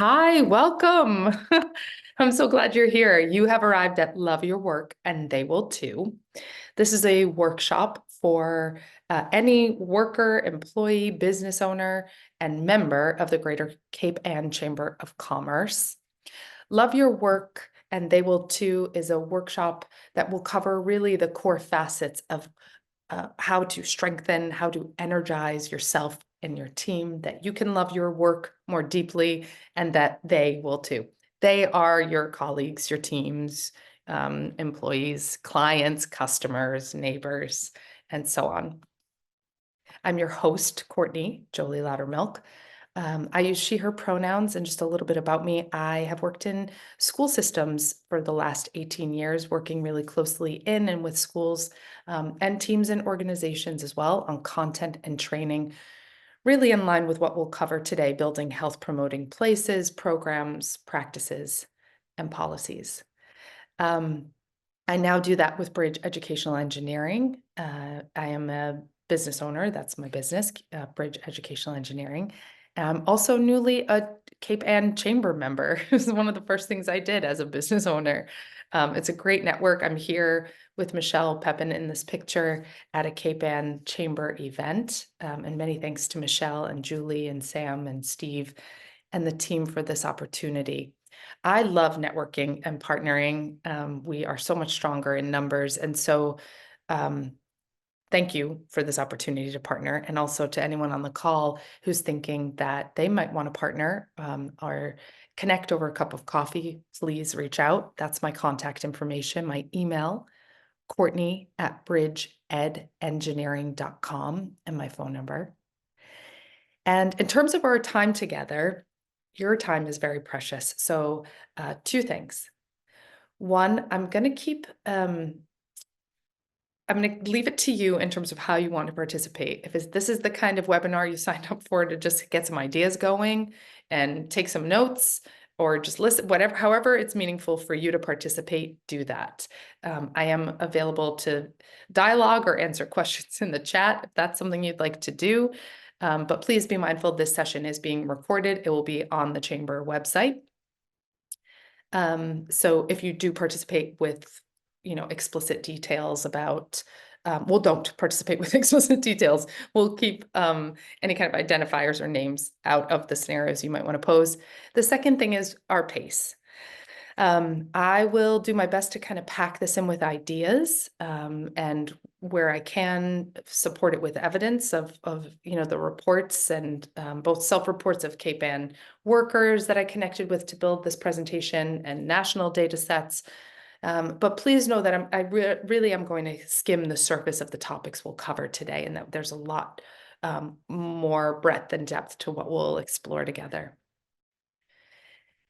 Hi, welcome. I'm so glad you're here. You have arrived at Love Your Work, and they will too. This is a workshop for any worker, employee, business owner, and member of the Greater Cape Ann Chamber of Commerce. Love Your Work, and they will too is a workshop that will cover really the core facets of how to strengthen, how to energize yourself and your team, that you can love your work more deeply, and that they will too. They are your colleagues, your teams, employees, clients, customers, neighbors, and so on. I'm your host, Courtney Joly-Lowdermilk. I use she, her pronouns, and just a little bit about me. I have worked in school systems for the last 18 years, working really closely in and with schools and teams and organizations as well on content and training, really in line with what we'll cover today, building health promoting places, programs, practices, and policies. I now do that with Bridge Educational Engineering. I am a business owner. That's my business, Bridge Educational Engineering. I'm also newly a Cape Ann Chamber member. This is one of the first things I did as a business owner. It's a great network. I'm here with Michelle Pepin in this picture at a Cape Ann Chamber event. And many thanks to Michelle and Julie and Sam and Steve and the team for this opportunity. I love networking and partnering. We are so much stronger in numbers. And so thank you for this opportunity to partner. And also to anyone on the call who's thinking that they might want to partner or connect over a cup of coffee, please reach out. That's my contact information, my email, Courtney@bridgeedengineering.com, and my phone number. And in terms of our time together, your time is very precious. So two things. One, I'm going to leave it to you in terms of how you want to participate. If this is the kind of webinar you signed up for to just get some ideas going and take some notes, or just listen, whatever, however it's meaningful for you to participate, do that. I am available to dialogue or answer questions in the chat if that's something you'd like to do. But please be mindful, this session is being recorded. It will be on the Chamber website. So if you do participate with, explicit details about, well, don't participate with explicit details. We'll keep any kind of identifiers or names out of the scenarios you might want to pose. The second thing is our pace. I will do my best to kind of pack this in with ideas, and where I can support it with evidence of the reports and both self-reports of Cape Ann workers that I connected with to build this presentation and national data sets. But please know that I really am going to skim the surface of the topics we'll cover today, and that there's a lot more breadth and depth to what we'll explore together.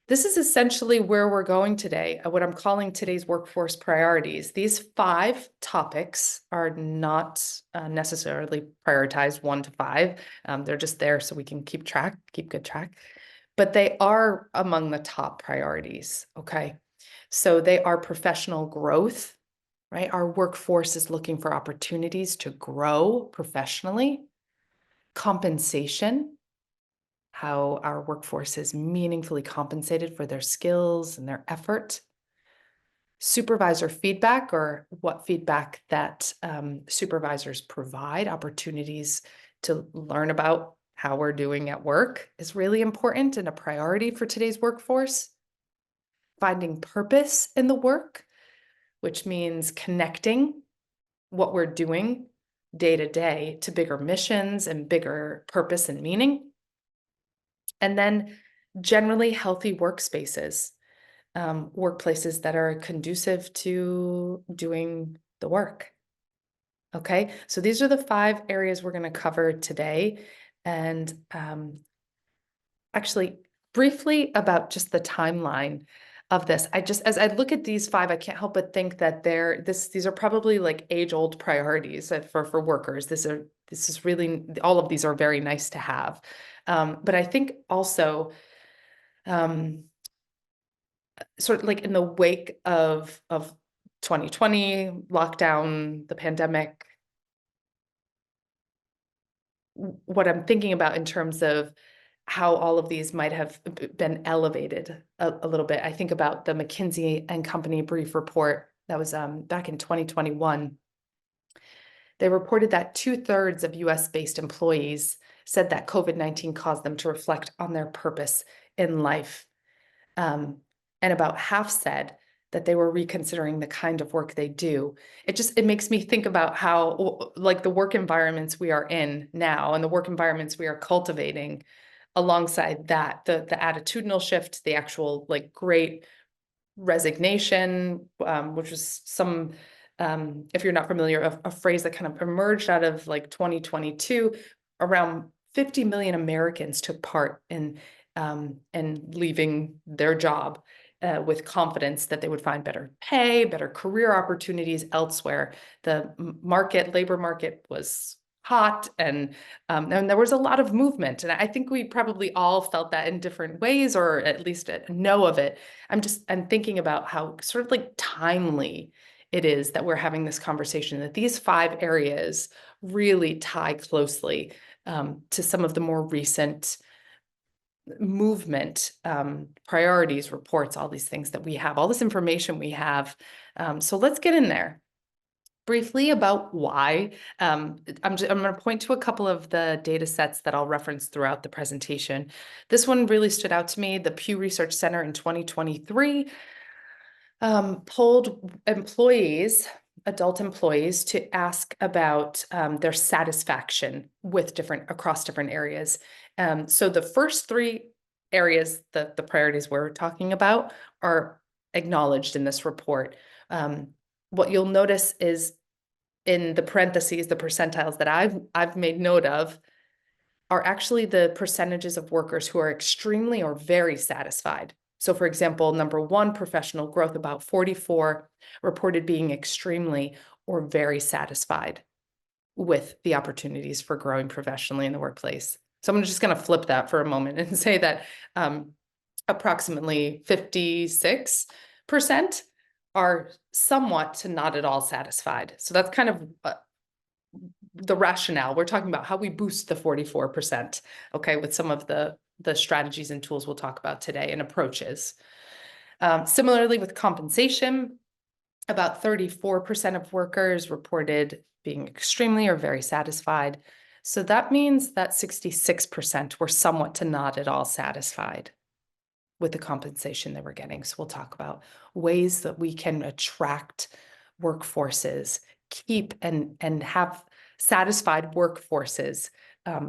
This is essentially where we're going today, what I'm calling today's workforce priorities. These 5 topics are not necessarily prioritized 1 to 5. They're just there so we can keep good track, but they are among the top priorities, okay? So they are professional growth, right? Our workforce is looking for opportunities to grow professionally, compensation, how our workforce is meaningfully compensated for their skills and their effort. Supervisor feedback, or what feedback that supervisors provide, opportunities to learn about how we're doing at work, is really important and a priority for today's workforce. Finding purpose in the work, which means connecting what we're doing day to day to bigger missions and bigger purpose and meaning. And then generally healthy workspaces, workplaces that are conducive to doing the work. Okay, so these are the 5 areas we're going to cover today. And actually, briefly about just the timeline of this. As I look at these 5, I can't help but think that these are probably like age-old priorities for workers. This is really, all of these are very nice to have. But I think also, sort of like in the wake of 2020 lockdown, the pandemic, what I'm thinking about in terms of how all of these might have been elevated a little bit. I think about the McKinsey and Company brief report that was back in 2021. They reported that 2/3 of US-based employees said that COVID-19 caused them to reflect on their purpose in life. And about half said that they were reconsidering the kind of work they do. It makes me think about how, like, the work environments we are in now and the work environments we are cultivating alongside that, the attitudinal shift, the actual, like, great resignation, which was some, if you're not familiar, a phrase that kind of emerged out of like 2022. Around 50 million Americans took part in leaving their job with confidence that they would find better pay, better career opportunities elsewhere. The labor market was hot, and there was a lot of movement. And I think we probably all felt that in different ways, or at least know of it. I'm thinking about how sort of like timely it is that we're having this conversation, that these 5 areas really tie closely to some of the more recent movement priorities, reports, all these things that we have, all this information we have. So let's get in there. Briefly about why. I'm going to point to a couple of the data sets that I'll reference throughout the presentation. This one really stood out to me. The Pew Research Center in 2023 polled adult employees, to ask about their satisfaction with across different areas. So the first 3 areas, the priorities we're talking about, are acknowledged in this report. What you'll notice is in the parentheses, the percentiles that I've made note of are actually the percentages of workers who are extremely or very satisfied. So for example, number 1, professional growth, about 44 reported being extremely or very satisfied with the opportunities for growing professionally in the workplace. So I'm just going to flip that for a moment and say that approximately 56% are somewhat to not at all satisfied. So that's kind of the rationale. We're talking about how we boost the 44%, okay, with some of the strategies and tools we'll talk about today and approaches. Similarly, with compensation, about 34% of workers reported being extremely or very satisfied. So that means that 66% were somewhat to not at all satisfied with the compensation they were getting. So we'll talk about ways that we can attract workforces, keep and have satisfied workforces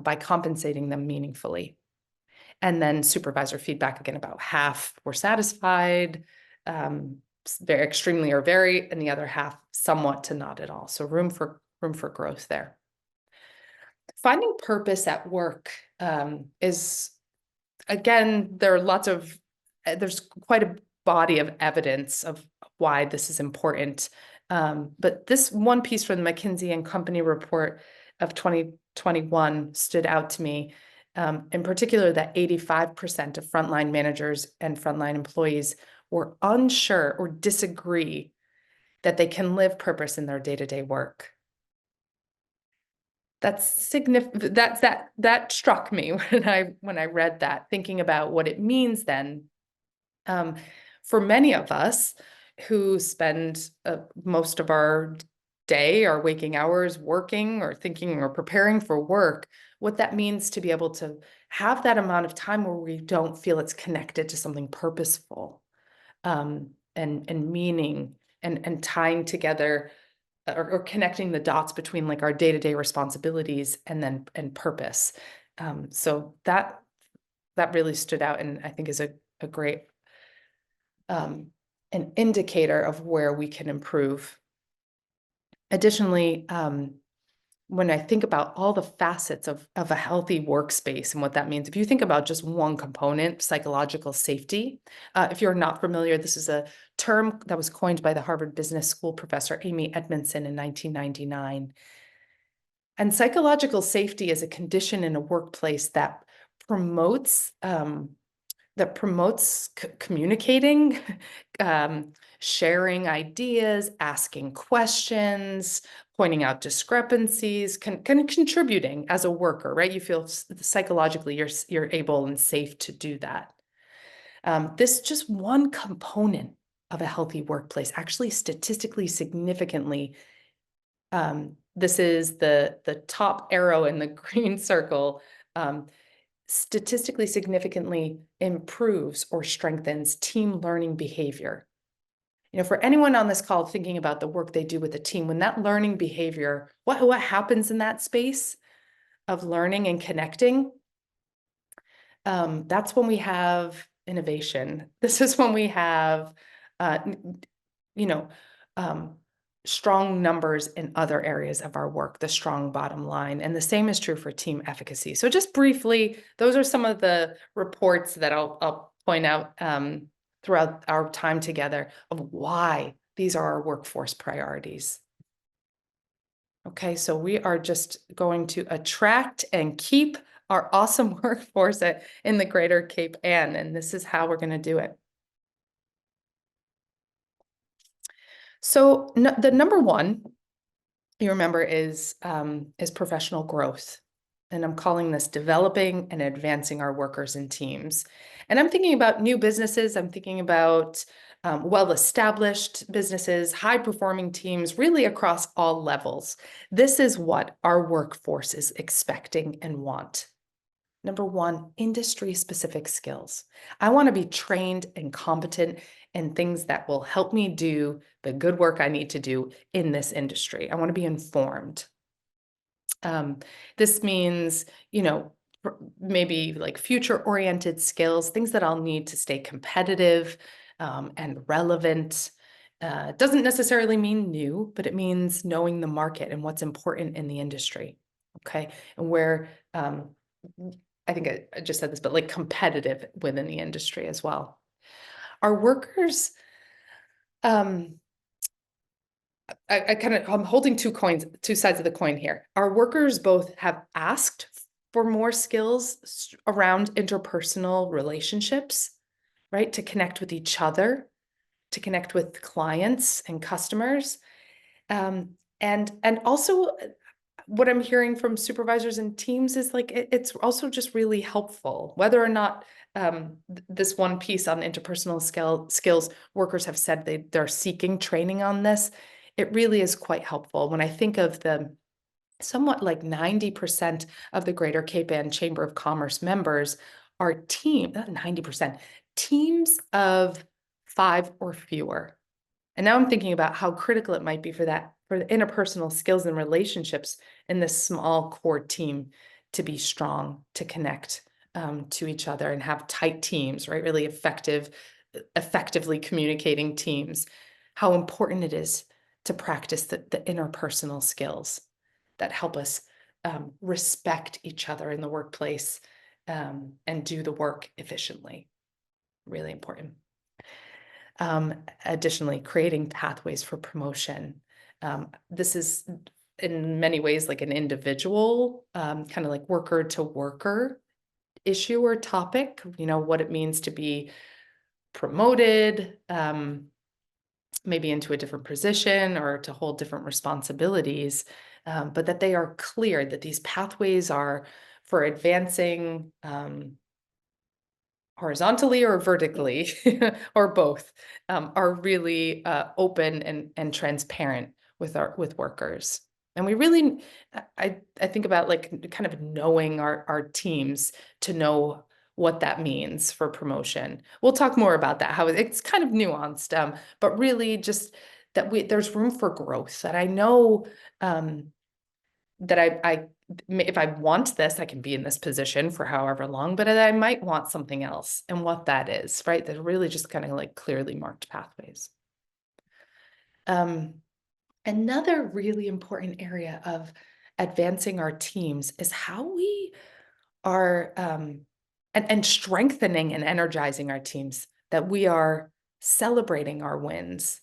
by compensating them meaningfully. And then supervisor feedback, again, about half were satisfied, very extremely or very, and the other half somewhat to not at all. So room for growth there. Finding purpose at work is, again, there's quite a body of evidence of why this is important. But this one piece from the McKinsey and Company report of 2021 stood out to me. In particular, that 85% of frontline managers and frontline employees were unsure or disagree that they can live purpose in their day-to-day work. That's significant. That struck me when I read that, thinking about what it means then. For many of us who spend most of our day, our waking hours, working or thinking or preparing for work, what that means to be able to have that amount of time where we don't feel it's connected to something purposeful, and meaning, and tying together or connecting the dots between like our day-to-day responsibilities and purpose. So that really stood out, and I think is a great an indicator of where we can improve. Additionally, when I think about all the facets of a healthy workspace and what that means, if you think about just one component, psychological safety, if you're not familiar, this is a term that was coined by the Harvard Business School professor Amy Edmondson in 1999. And psychological safety is a condition in a workplace that promotes that promotes communicating, sharing ideas, asking questions, pointing out discrepancies, contributing as a worker, right? You feel psychologically you're able and safe to do that. This is just one component of a healthy workplace, actually statistically significantly. This is the top arrow in the green circle. Statistically significantly improves or strengthens team learning behavior. For anyone on this call thinking about the work they do with a team, when that learning behavior, what happens in that space of learning and connecting, that's when we have innovation. This is when we have, strong numbers in other areas of our work, the strong bottom line. And the same is true for team efficacy. So just briefly, those are some of the reports that I'll point out throughout our time together of why these are our workforce priorities. Okay, so we are just going to attract and keep our awesome workforce in the Greater Cape Ann, and this is how we're going to do it. So the number one, you remember, is professional growth. And I'm calling this developing and advancing our workers and teams. And I'm thinking about new businesses. I'm thinking about well-established businesses, high-performing teams, really across all levels. This is what our workforce is expecting and want. Number one, industry-specific skills. I want to be trained and competent in things that will help me do the good work I need to do in this industry. I want to be informed. This means, maybe like future-oriented skills, things that I'll need to stay competitive and relevant. Doesn't necessarily mean new, but it means knowing the market and what's important in the industry. Okay, and where I think I just said this, but like competitive within the industry as well. Our workers, I'm holding two sides of the coin here. Our workers both have asked for more skills around interpersonal relationships, right? To connect with each other, to connect with clients and customers. And also what I'm hearing from supervisors and teams is like, it's also just really helpful, whether or not this one piece on interpersonal skills, workers have said they're seeking training on this. It really is quite helpful. When I think of the somewhat like 90% of the Greater Cape Ann Chamber of Commerce members are not 90%, teams of 5 or fewer. And now I'm thinking about how critical it might be for the interpersonal skills and relationships in this small core team to be strong, to connect to each other and have tight teams, right? Really effectively communicating teams. How important it is to practice the interpersonal skills that help us respect each other in the workplace and do the work efficiently. Really important. Additionally, creating pathways for promotion. This is in many ways like an individual, kind of like worker to worker issue or topic, what it means to be promoted, maybe into a different position or to hold different responsibilities, but that they are clear that these pathways are for advancing horizontally or vertically or both, are really open and transparent with workers. And we really, I think about like kind of knowing our teams to know what that means for promotion. We'll talk more about that, how it's kind of nuanced, but really just that there's room for growth, that I know that if I want this, I can be in this position for however long, but I might want something else, and what that is, right? They're really just kind of like clearly marked pathways. Another really important area of advancing our teams is how we are and strengthening and energizing our teams, that we are celebrating our wins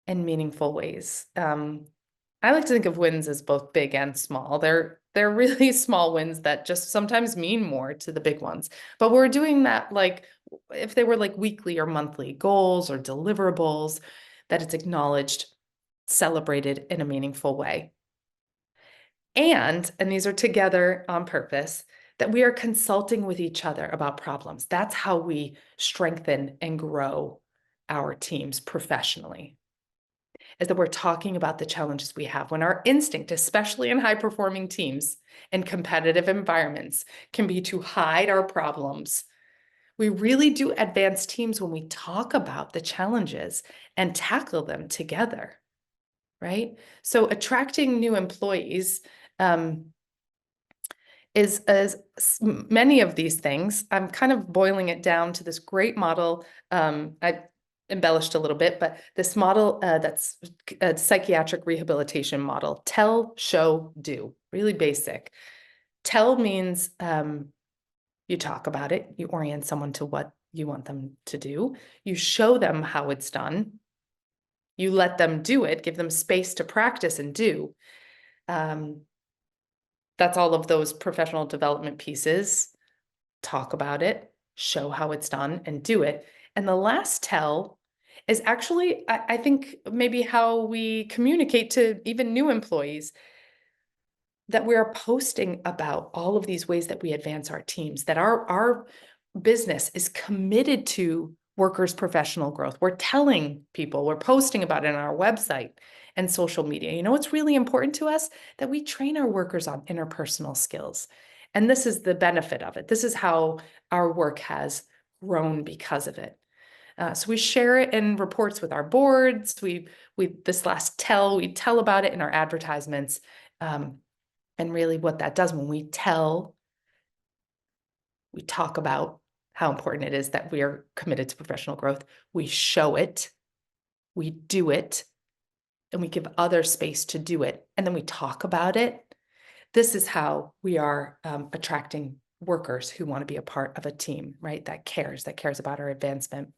in meaningful ways. I like to think of wins as both big and small. They're really small wins that just sometimes mean more to the big ones. But we're doing that like if they were like weekly or monthly goals or deliverables, that it's acknowledged, celebrated in a meaningful way. And these are together on purpose, that we are consulting with each other about problems. That's how we strengthen and grow our teams professionally, is that we're talking about the challenges we have. When our instinct, especially in high performing teams and competitive environments, can be to hide our problems, we really do advance teams when we talk about the challenges and tackle them together, right? So attracting new employees is as many of these things. I'm kind of boiling it down to this great model. I embellished a little bit, but this model that's a psychiatric rehabilitation model: tell, show, do. Really basic. Tell means you talk about it, you orient someone to what you want them to do, you show them how it's done, you let them do it, give them space to practice and do. That's all of those professional development pieces. Talk about it, show how it's done, and do it. And the last tell is actually, I think, maybe how we communicate to even new employees, that we are posting about all of these ways that we advance our teams, that our business is committed to workers' professional growth. We're telling people, we're posting about it on our website and social media. You know what's really important to us? That we train our workers on interpersonal skills. And this is the benefit of it. This is how our work has grown because of it. So we share it in reports with our boards. We this last tell, we tell about it in our advertisements. And really what that does, when we tell, we talk about how important it is that we are committed to professional growth. We show it, we do it, and we give others space to do it. And then we talk about it. This is how we are attracting workers who want to be a part of a team, right? That cares about our advancement.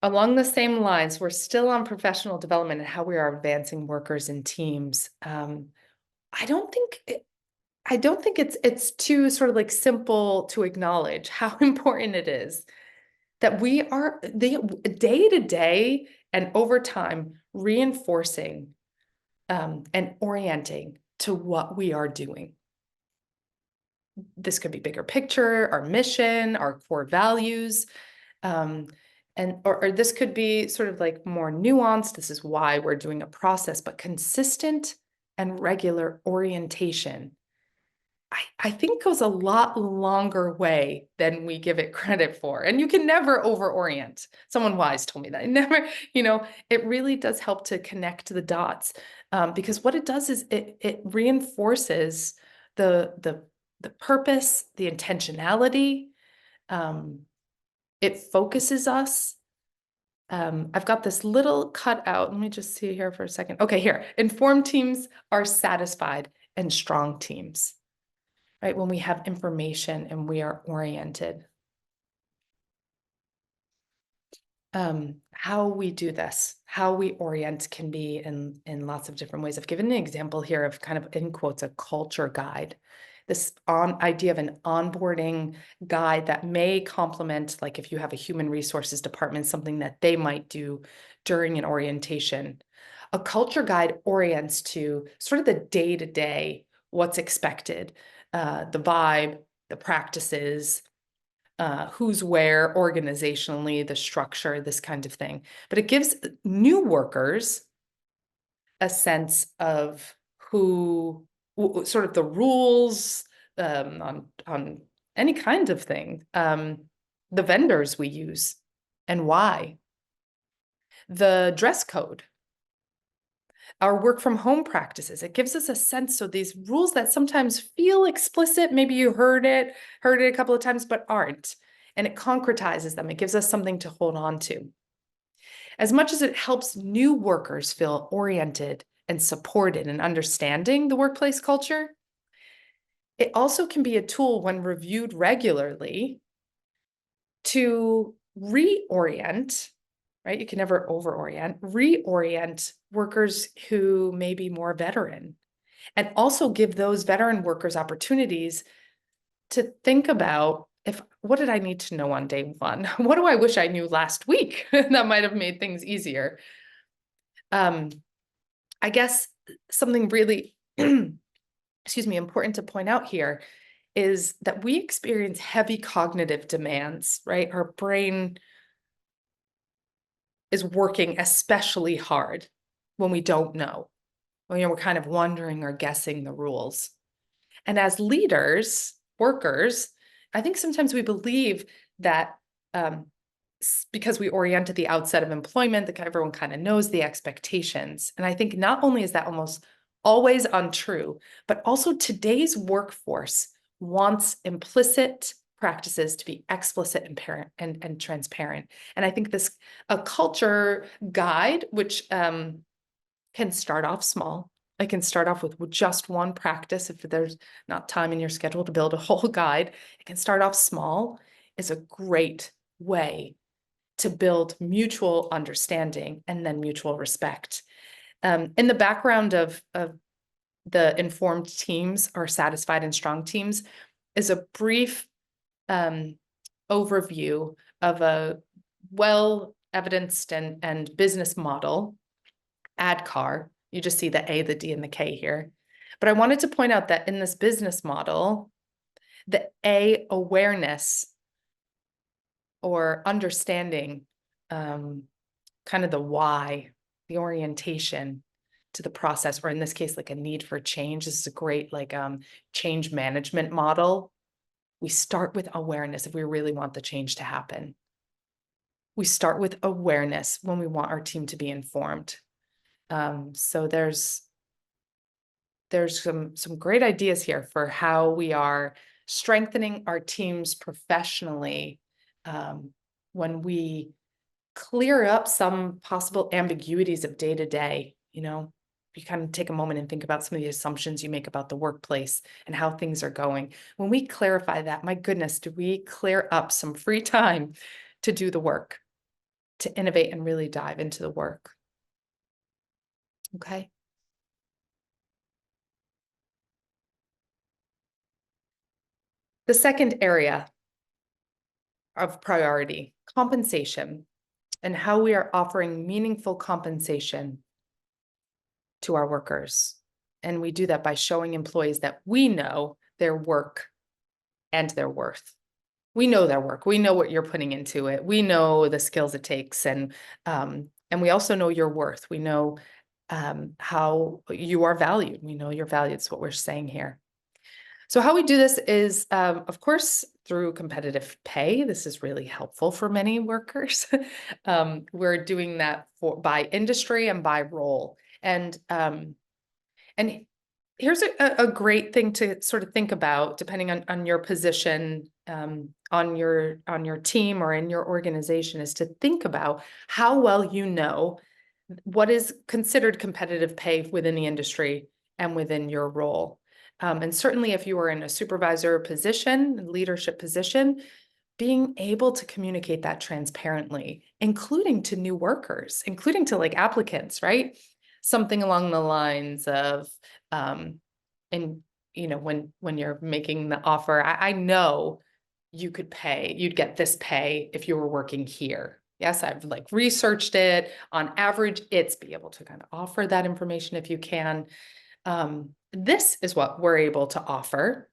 Along the same lines, we're still on professional development and how we are advancing workers and teams. I don't think it's too sort of like simple to acknowledge how important it is that we are the day to day and over time reinforcing and orienting to what we are doing. This could be bigger picture, our mission, our core values, or this could be sort of like more nuanced. This is why we're doing a process, but consistent and regular orientation, I think, goes a lot longer way than we give it credit for. And you can never over-orient. Someone wise told me that. Never, it really does help to connect the dots, because what it does is it reinforces the purpose, the intentionality. It focuses us. I've got this little cut out. Let me just see here for a second. Okay, here. Informed teams are satisfied and strong teams. Right? When we have information and we are oriented. How we do this, how we orient, can be in lots of different ways. I've given an example here of, kind of in quotes, a culture guide. This idea of an onboarding guide that may complement, like if you have a human resources department, something that they might do during an orientation. A culture guide orients to sort of the day-to-day, what's expected, the vibe, the practices, who's where organizationally, the structure, this kind of thing. But it gives new workers a sense of who, sort of the rules on any kind of thing, the vendors we use and why, the dress code, our work from home practices. It gives us a sense. So these rules that sometimes feel explicit, maybe you heard it a couple of times, but aren't, and it concretizes them. It gives us something to hold on to. As much as it helps new workers feel oriented and supported and understanding the workplace culture, it also can be a tool, when reviewed regularly, to reorient, right? You can never overorient, reorient workers who may be more veteran, and also give those veteran workers opportunities to think about what did I need to know on day one? What do I wish I knew last week? That might have made things easier. I guess something really, excuse me, important to point out here is that we experience heavy cognitive demands, right? Our brain is working especially hard when we don't know, when we're kind of wondering or guessing the rules. And as leaders, workers, I think sometimes we believe that because we orient at the outset of employment, that everyone kind of knows the expectations. And I think not only is that almost always untrue, but also today's workforce wants implicit practices to be explicit and transparent. And I think this a culture guide, which can start off small. I can start off with just one practice if there's not time in your schedule to build a whole guide. It can start off small. It's a great way to build mutual understanding and then mutual respect. In the background of the informed teams or satisfied and strong teams is a brief overview of a well-evidenced and business model, ADKAR. You just see the A, the D, and the K here. But I wanted to point out that in this business model, the A, awareness or understanding, kind of the why, the orientation to the process, or in this case, like a need for change. This is a great change management model. We start with awareness if we really want the change to happen. We start with awareness when we want our team to be informed. So there's some great ideas here for how we are strengthening our teams professionally when we clear up some possible ambiguities of day to day. You kind of take a moment and think about some of the assumptions you make about the workplace and how things are going. When we clarify that, my goodness, do we clear up some free time to do the work, to innovate and really dive into the work. Okay. The second area of priority, compensation, and how we are offering meaningful compensation to our workers. And we do that by showing employees that we know their work and their worth. We know their work. We know what you're putting into it. We know the skills it takes. And we also know your worth. We know how you are valued. We know you're valued. It's what we're saying here. So how we do this is, of course, through competitive pay. This is really helpful for many workers. We're doing that by industry and by role. And here's a great thing to sort of think about, depending on your position, on your team or in your organization, is to think about how well you know what is considered competitive pay within the industry and within your role. And certainly if you are in a supervisor position, leadership position, being able to communicate that transparently, including to new workers, including to applicants, right? Something along the lines of, when you're making the offer, I know you'd get this pay if you were working here. Yes, I've researched it. On average, it's be able to kind of offer that information if you can. This is what we're able to offer.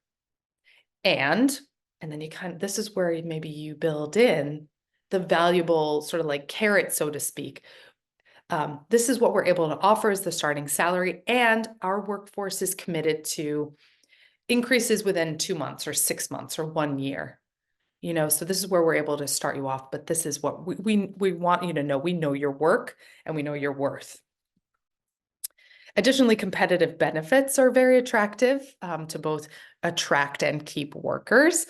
And then this is where maybe you build in the valuable sort of carrot, so to speak. This is what we're able to offer as the starting salary, and our workforce is committed to increases within 2 months or 6 months or 1 year. So this is where we're able to start you off, but this is what we want you to know. We know your work and we know your worth. Additionally, competitive benefits are very attractive to both attract and keep workers.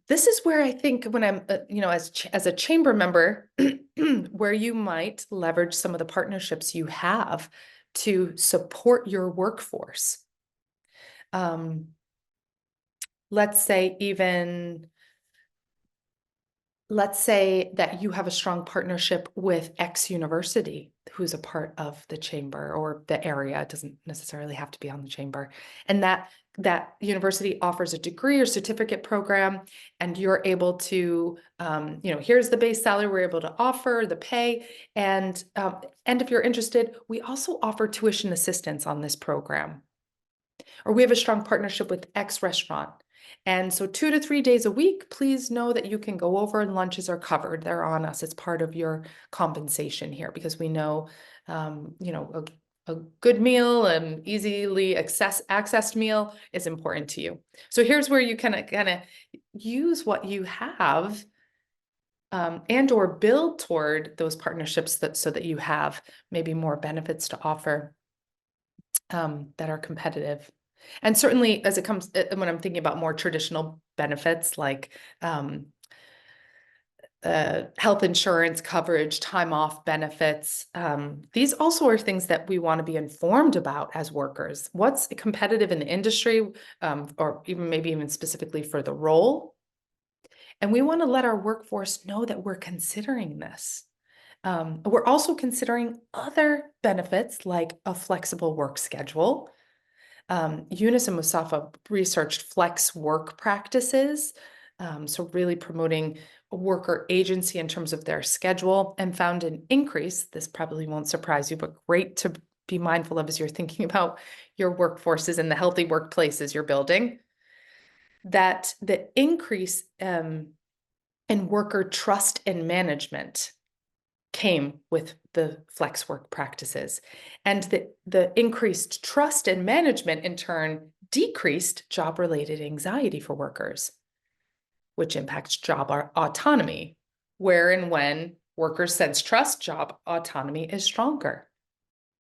This is where I think when I'm, as a chamber member, where you might leverage some of the partnerships you have to support your workforce. Let's say that you have a strong partnership with X university, who's a part of the chamber or the area. It doesn't necessarily have to be on the chamber. And that university offers a degree or certificate program, and you're able to, here's the base salary we're able to offer, the pay. And if you're interested, we also offer tuition assistance on this program. Or we have a strong partnership with X restaurant. And so 2 to 3 days a week, please know that you can go over and lunches are covered. They're on us. It's part of your compensation here because we know, a good meal and easily accessed meal is important to you. So here's where you kind of use what you have and or build toward those partnerships so that you have maybe more benefits to offer that are competitive. And certainly as it comes, when I'm thinking about more traditional benefits like health insurance coverage, time off benefits, these also are things that we want to be informed about as workers. What's competitive in the industry, or maybe even specifically for the role. And we want to let our workforce know that we're considering this. We're also considering other benefits like a flexible work schedule. Eunice and Mustafa researched flex work practices, so really promoting worker agency in terms of their schedule, and found an increase. This probably won't surprise you, but great to be mindful of as you're thinking about your workforces and the healthy workplaces you're building, that the increase in worker trust and management came with the flex work practices. And the increased trust and management in turn decreased job-related anxiety for workers, which impacts job autonomy, where and when workers sense trust, job autonomy is stronger,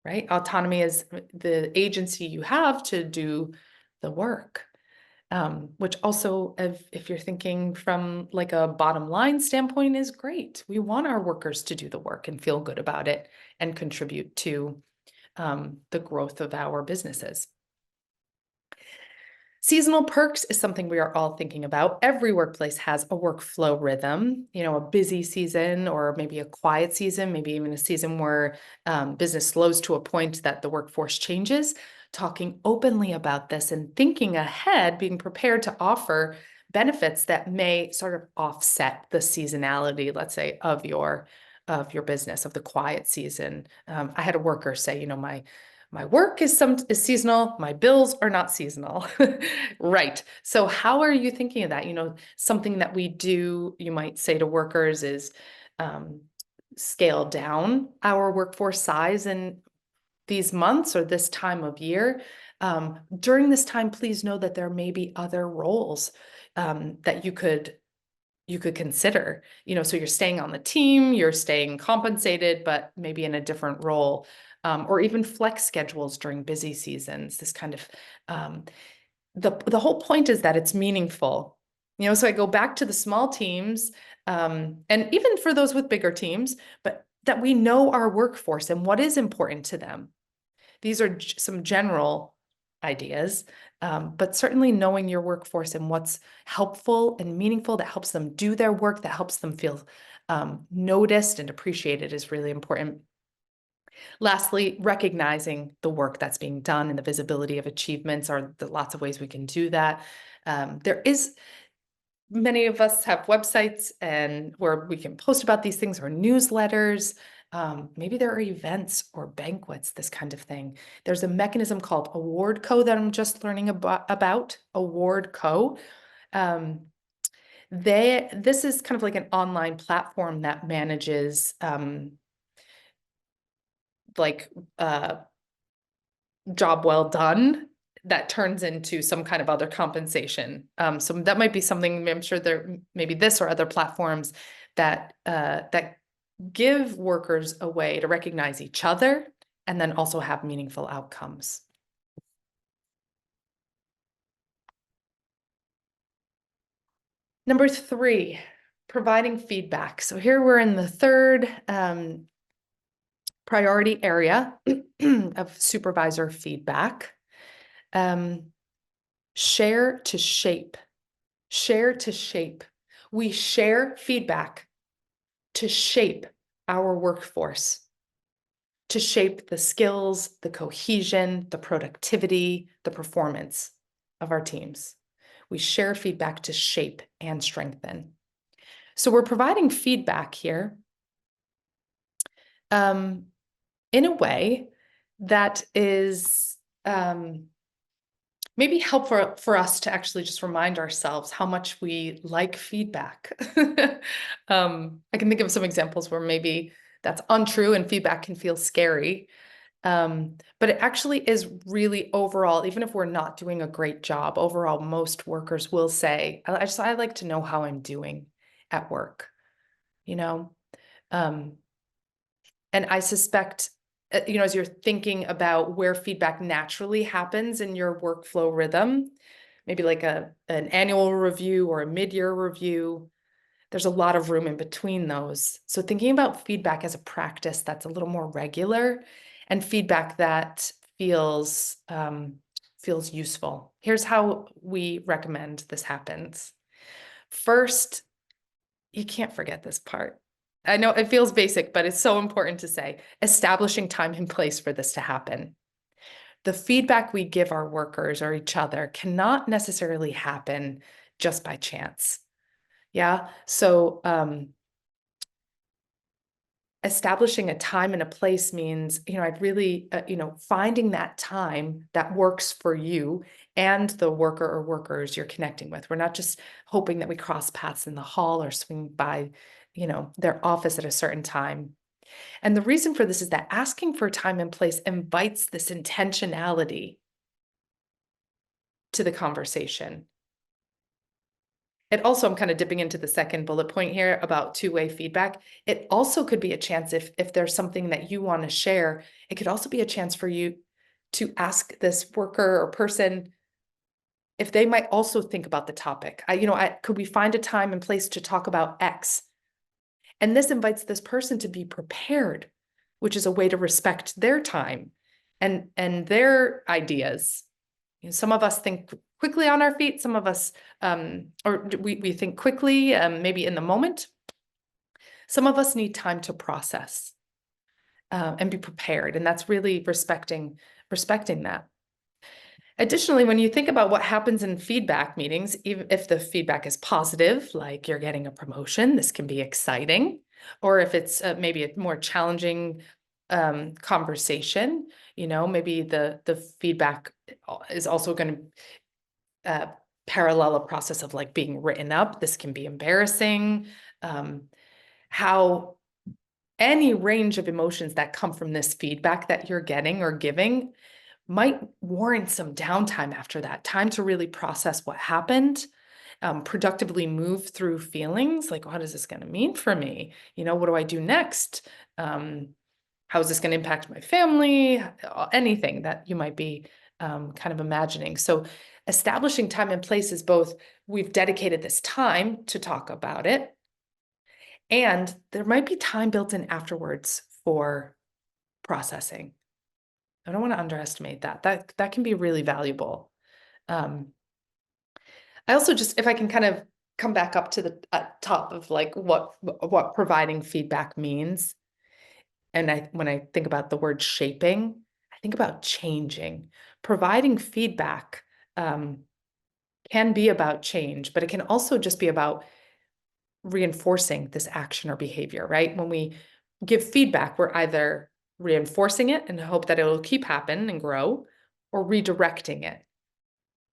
right? Autonomy is the agency you have to do the work. Which also, if you're thinking from like a bottom line standpoint, is great. We want our workers to do the work and feel good about it and contribute to the growth of our businesses. Seasonal perks is something we are all thinking about. Every workplace has a workflow rhythm, a busy season or maybe a quiet season, maybe even a season where business slows to a point that the workforce changes. Talking openly about this and thinking ahead, being prepared to offer benefits that may sort of offset the seasonality, let's say, of your business, of the quiet season. I had a worker say, my work is seasonal, my bills are not seasonal. Right. So how are you thinking of that? Something that we do, you might say to workers is scale down our workforce size in these months or this time of year. During this time, please know that there may be other roles that you could consider, so you're staying on the team, you're staying compensated, but maybe in a different role, or even flex schedules during busy seasons. This kind of, the whole point is that it's meaningful, so I go back to the small teams, and even for those with bigger teams, but that we know our workforce and what is important to them. These are some general ideas, but certainly knowing your workforce and what's helpful and meaningful that helps them do their work, that helps them feel noticed and appreciated is really important. Lastly, recognizing the work that's being done and the visibility of achievements are lots of ways we can do that. Many of us have websites and where we can post about these things or newsletters. Maybe there are events or banquets, this kind of thing. There's a mechanism called AwardCo that I'm just learning about AwardCo. This is kind of like an online platform that manages job well done that turns into some kind of other compensation. So that might be something, I'm sure there maybe this or other platforms that give workers a way to recognize each other and then also have meaningful outcomes. Number 3, providing feedback. So here we're in the third priority area of supervisor feedback. Share to shape. Share to shape. We share feedback to shape our workforce. to shape the skills, the cohesion, the productivity, the performance of our teams. We share feedback to shape and strengthen. So we're providing feedback here in a way that is maybe helpful for us to actually just remind ourselves how much we like feedback. I can think of some examples where maybe that's untrue and feedback can feel scary. But it actually is really overall, even if we're not doing a great job, overall, most workers will say, I like to know how I'm doing at work, you know? And I suspect, as you're thinking about where feedback naturally happens in your workflow rhythm, maybe like an annual review or a mid-year review, there's a lot of room in between those. So thinking about feedback as a practice that's a little more regular and feedback that feels useful. Here's how we recommend this happens. First, you can't forget this part. I know it feels basic, but it's so important to say, establishing time and place for this to happen. The feedback we give our workers or each other cannot necessarily happen just by chance. Yeah. So establishing a time and a place means, I'd really, finding that time that works for you and the worker or workers you're connecting with. We're not just hoping that we cross paths in the hall or swing by, their office at a certain time. And the reason for this is that asking for time and place invites this intentionality to the conversation. It also, I'm kind of dipping into the second bullet point here about two-way feedback. It also could be a chance if there's something that you want to share, it could also be a chance for you to ask this worker or person if they might also think about the topic. Could we find a time and place to talk about X? And this invites this person to be prepared, which is a way to respect their time and their ideas. Some of us think quickly on our feet. Some of us, or we think quickly, maybe in the moment. Some of us need time to process and be prepared. And that's really respecting that. Additionally, when you think about what happens in feedback meetings, even if the feedback is positive, like you're getting a promotion, this can be exciting. Or if it's maybe a more challenging conversation, maybe the feedback is also going to parallel a process of like being written up. This can be embarrassing. How any range of emotions that come from this feedback that you're getting or giving might warrant some downtime after that, time to really process what happened, productively move through feelings like, what is this going to mean for me? What do I do next? How is this going to impact my family? Anything that you might be kind of imagining. So establishing time and place is both, we've dedicated this time to talk about it, and there might be time built in afterwards for processing. I don't want to underestimate that. That can be really valuable. I also just, if I can kind of come back up to the top of like what providing feedback means. And when I think about the word shaping, I think about changing. Providing feedback can be about change, but it can also just be about reinforcing this action or behavior, right? When we give feedback, we're either reinforcing it and hope that it'll keep happening and grow, or redirecting it.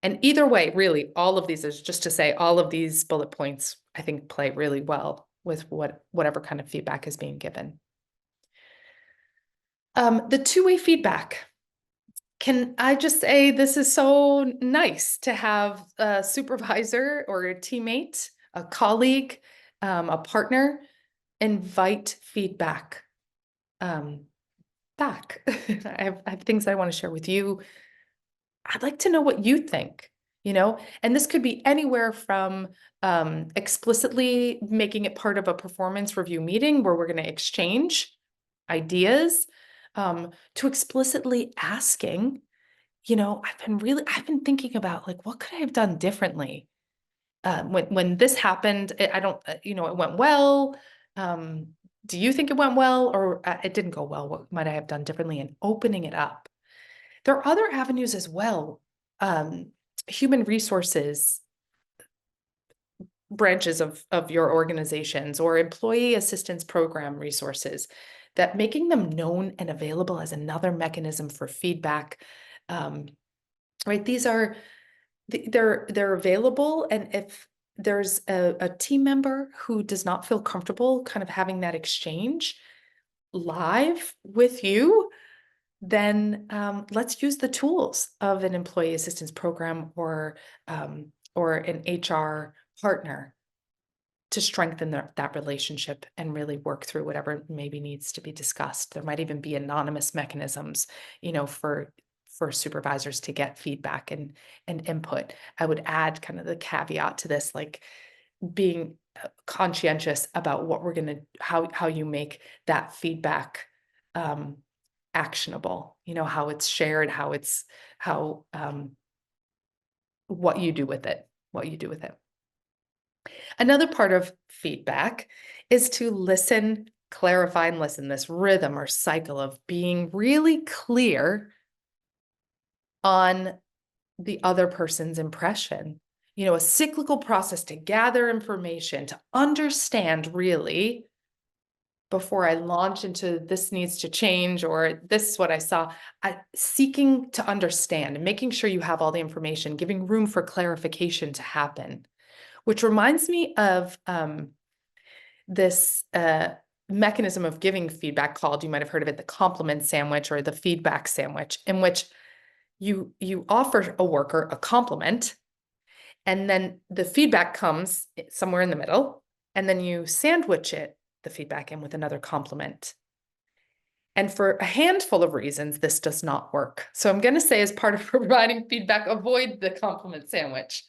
And either way, really, all of these is just to say all of these bullet points, I think, play really well with whatever kind of feedback is being given. The two-way feedback. Can I just say this is so nice to have a supervisor or a teammate, a colleague, a partner invite feedback back. I have things I want to share with you. I'd like to know what you think, and this could be anywhere from explicitly making it part of a performance review meeting where we're going to exchange ideas, to explicitly asking, I've been thinking about like, what could I have done differently? When this happened, I don't, it went well. do you think it went well, or it didn't go well? What might I have done differently? And opening it up. There are other avenues as well. Human resources branches of your organizations or employee assistance program resources, that making them known and available as another mechanism for feedback. Right? These are, they're available. And if there's a team member who does not feel comfortable kind of having that exchange live with you, then let's use the tools of an employee assistance program or an HR partner to strengthen that relationship and really work through whatever maybe needs to be discussed. There might even be anonymous mechanisms, for supervisors to get feedback and input. I would add kind of the caveat to this, like being conscientious about what we're gonna, how you make that feedback actionable, how it's shared, what you do with it, Another part of feedback is to listen, clarify, and listen, this rhythm or cycle of being really clear on the other person's impression. A cyclical process to gather information, to understand really before I launch into this needs to change, or this is what I saw. Seeking to understand and making sure you have all the information, giving room for clarification to happen. Which reminds me of this mechanism of giving feedback called, you might have heard of it, the compliment sandwich or the feedback sandwich, in which you offer a worker a compliment, and then the feedback comes somewhere in the middle, and then you sandwich the feedback in with another compliment. And for a handful of reasons, this does not work. So I'm going to say, as part of providing feedback, avoid the compliment sandwich.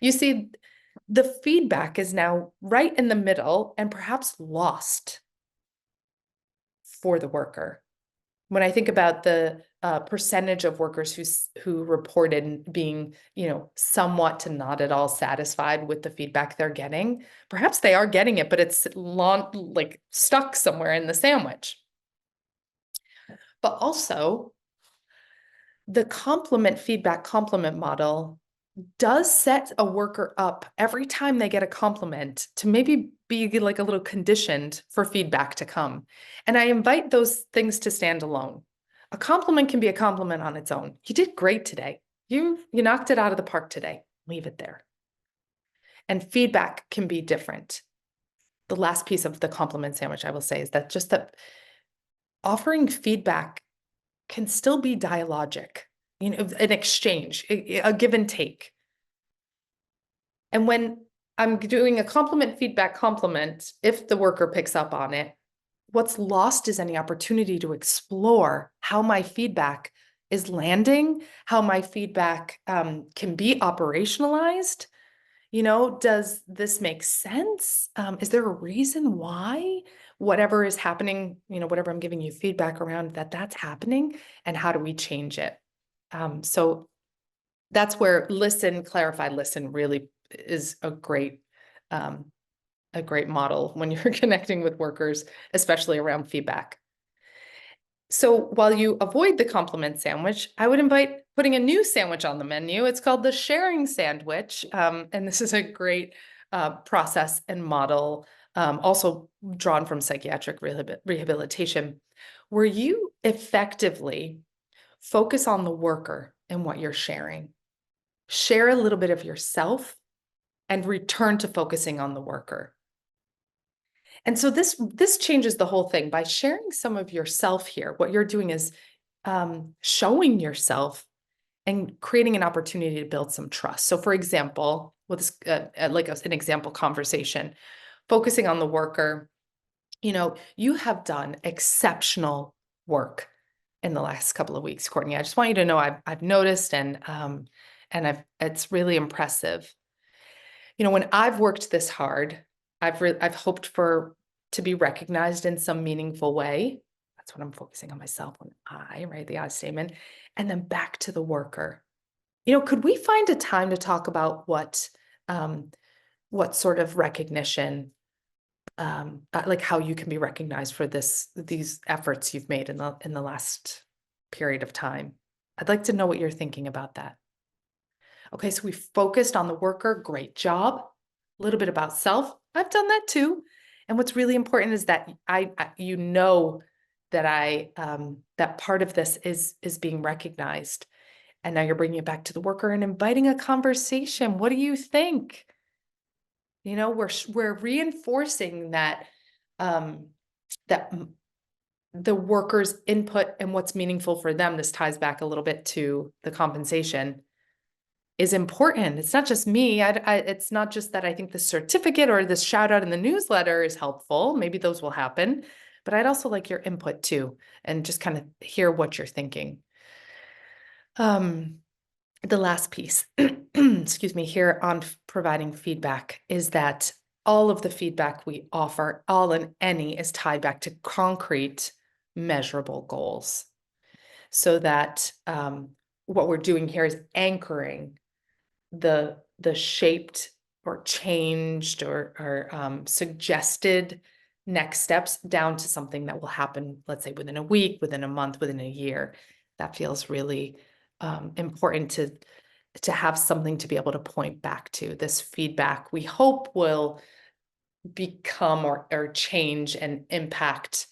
You see, the feedback is now right in the middle and perhaps lost for the worker. When I think about the percentage of workers who reported being, somewhat to not at all satisfied with the feedback they're getting, perhaps they are getting it, but it's like stuck somewhere in the sandwich. But also, the feedback compliment model does set a worker up every time they get a compliment to maybe be like a little conditioned for feedback to come. And I invite those things to stand alone. A compliment can be a compliment on its own. You did great today. You knocked it out of the park today. Leave it there. And feedback can be different. The last piece of the compliment sandwich I will say is that offering feedback can still be dialogic, an exchange, a give and take. And when I'm doing a compliment, feedback, compliment, if the worker picks up on it, what's lost is any opportunity to explore how my feedback is landing, how my feedback can be operationalized. Does this make sense? Is there a reason why whatever is happening, whatever I'm giving you feedback around, that's happening, and how do we change it? So that's where listen, clarify, listen really is a great model when you're connecting with workers, especially around feedback. So while you avoid the compliment sandwich, I would invite putting a new sandwich on the menu. It's called the sharing sandwich. And this is a great process and model, also drawn from psychiatric rehabilitation, where you effectively focus on the worker and what you're sharing. Share a little bit of yourself and return to focusing on the worker. And so this changes the whole thing. By sharing some of yourself here, what you're doing is showing yourself and creating an opportunity to build some trust. So for example, with an example conversation, focusing on the worker, you have done exceptional work in the last couple of weeks, Courtney. I just want you to know I've noticed, and it's really impressive. When I've worked this hard, I've hoped to be recognized in some meaningful way. That's what I'm focusing on myself when right? The I statement. And then back to the worker. Could we find a time to talk about what sort of recognition like how you can be recognized for these efforts you've made in the last period of time. I'd like to know what you're thinking about that. Okay, so we focused on the worker. Great job. A little bit about self. I've done that too. And what's really important is that you know that that part of this is being recognized. And now you're bringing it back to the worker and inviting a conversation. What do you think? We're reinforcing that that the worker's input and what's meaningful for them. This ties back a little bit to the compensation is important. It's not just me. It's not just that I think the certificate or this shout out in the newsletter is helpful. Maybe those will happen, but I'd also like your input too, and just kind of hear what you're thinking. The last piece, excuse me, here on providing feedback is that all of the feedback we offer, all and any, is tied back to concrete, measurable goals. So that what we're doing here is anchoring the shaped or changed or suggested next steps down to something that will happen, let's say within a week, within a month, within a year. That feels really important to have something to be able to point back to. This feedback we hope will become or change and impact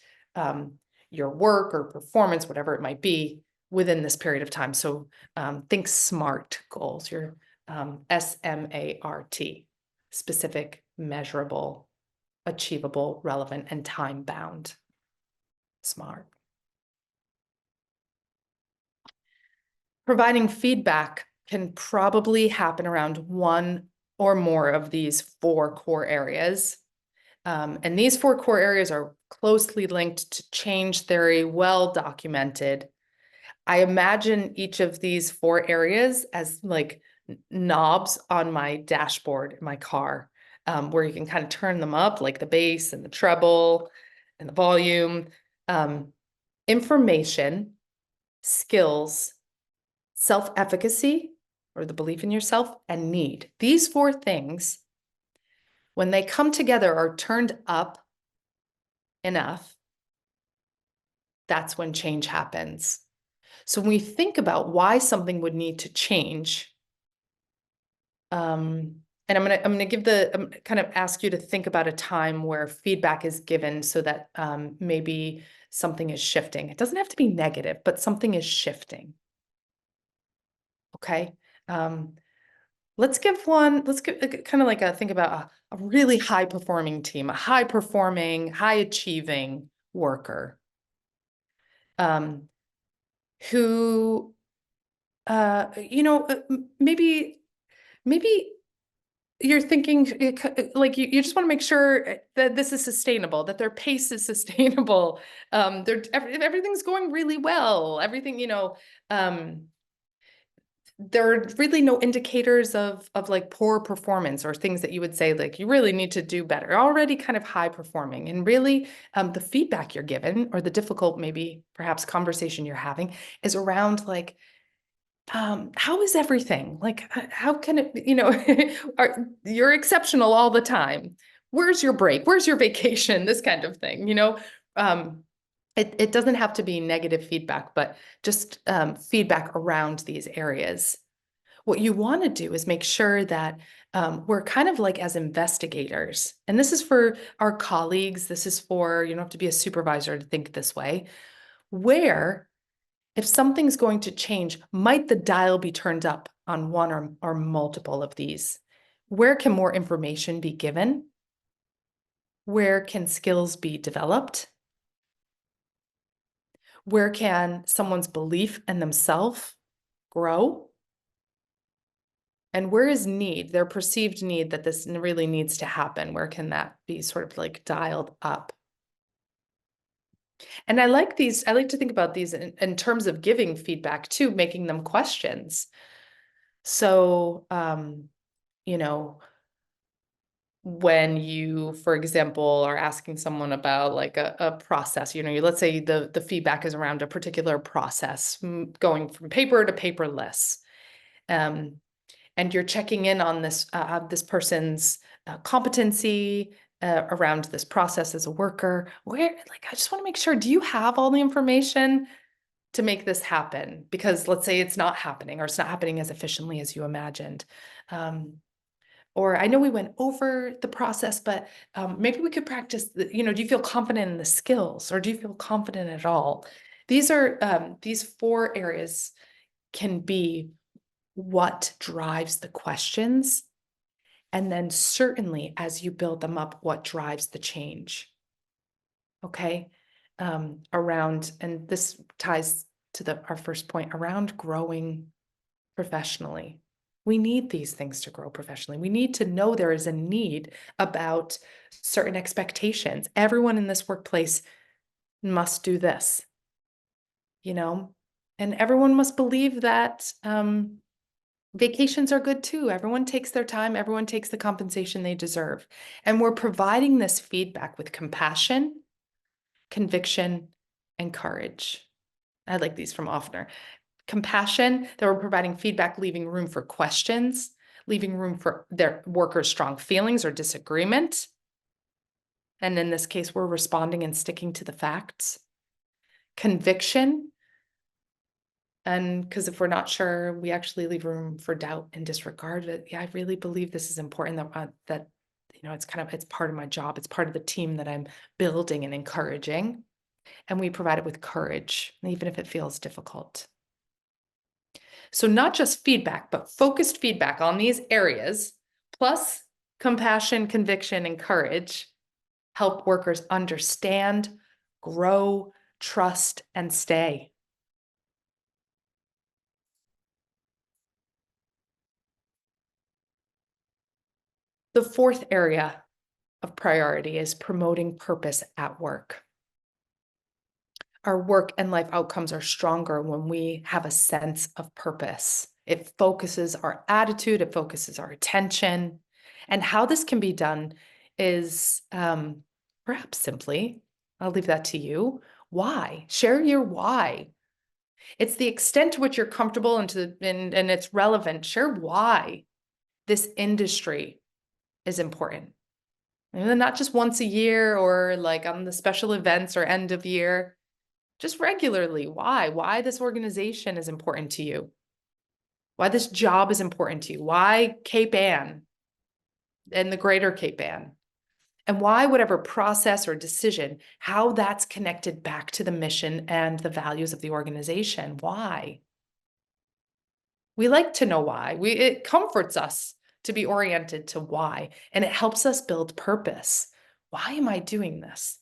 your work or performance, whatever it might be, within this period of time. So think SMART goals, your SMART, specific, measurable, achievable, relevant, and time-bound. SMART. Providing feedback can probably happen around one or more of these 4 core areas. And these 4 core areas are closely linked to change theory, well documented. I imagine each of these 4 areas as like knobs on my dashboard in my car, where you can kind of turn them up, like the bass and the treble and the volume. Information, skills, self-efficacy, or the belief in yourself, and need. These 4 things, when they come together, are turned up enough, that's when change happens. So when we think about why something would need to change, and I'm gonna kind of ask you to think about a time where feedback is given so that maybe something is shifting. It doesn't have to be negative, but something is shifting. Okay. Let's give kind of like think about a really high performing team, a high performing, high achieving worker, who, maybe you're thinking like you just want to make sure that this is sustainable, that their pace is sustainable. Everything's going really well. Everything, there are really no indicators of like poor performance or things that you would say like you really need to do better. Already kind of high performing, and really the feedback you're given or the difficult maybe perhaps conversation you're having is around like how is everything? Like how can it, you're exceptional all the time. Where's your break? Where's your vacation? This kind of thing, it doesn't have to be negative feedback, but just feedback around these areas. What you want to do is make sure that we're kind of like as investigators, and this is for our colleagues, this is for, you don't have to be a supervisor to think this way, where if something's going to change, might the dial be turned up on one or multiple of these? Where can more information be given? Where can skills be developed? Where can someone's belief in themselves grow? And where is need, their perceived need that this really needs to happen? Where can that be sort of like dialed up? And I like to think about these in terms of giving feedback too, making them questions. So, when you, for example, are asking someone about like a process, let's say the feedback is around a particular process, going from paper to paperless. And you're checking in on this person's competency, around this process as a worker? Where, like, I just want to make sure, do you have all the information to make this happen? Because let's say it's not happening, or it's not happening as efficiently as you imagined. Or I know we went over the process, but maybe we could practice, do you feel confident in the skills, or do you feel confident at all? These are, these 4 areas can be what drives the questions. And then certainly as you build them up, what drives the change. Okay. Around, and this ties to our first point, around growing professionally. We need these things to grow professionally. We need to know there is a need about certain expectations. Everyone in this workplace must do this, and everyone must believe that vacations are good too. Everyone takes their time. Everyone takes the compensation they deserve. And we're providing this feedback with compassion, conviction, and courage. I like these from Offner. Compassion, that we're providing feedback, leaving room for questions, leaving room for their workers' strong feelings or disagreement. And in this case, we're responding and sticking to the facts. Conviction, and because if we're not sure, we actually leave room for doubt and disregard. But yeah, I really believe this is important, that it's part of my job. It's part of the team that I'm building and encouraging. And we provide it with courage, even if it feels difficult. So not just feedback, but focused feedback on these areas, plus compassion, conviction, and courage, help workers understand, grow, trust, and stay. The 4th area of priority is promoting purpose at work. Our work and life outcomes are stronger when we have a sense of purpose. It focuses our attitude, it focuses our attention. And how this can be done is perhaps simply, I'll leave that to you. Why? Share your why. It's the extent to which you're comfortable and it's relevant. Share why this industry is important. And not just once a year or like on the special events or end of year. Just regularly. Why this organization is important to you, why this job is important to you, why Cape Ann and the greater Cape Ann, and why whatever process or decision, how that's connected back to the mission and the values of the organization. Why? We like to know why. It comforts us to be oriented to why, and it helps us build purpose. Why am I doing this?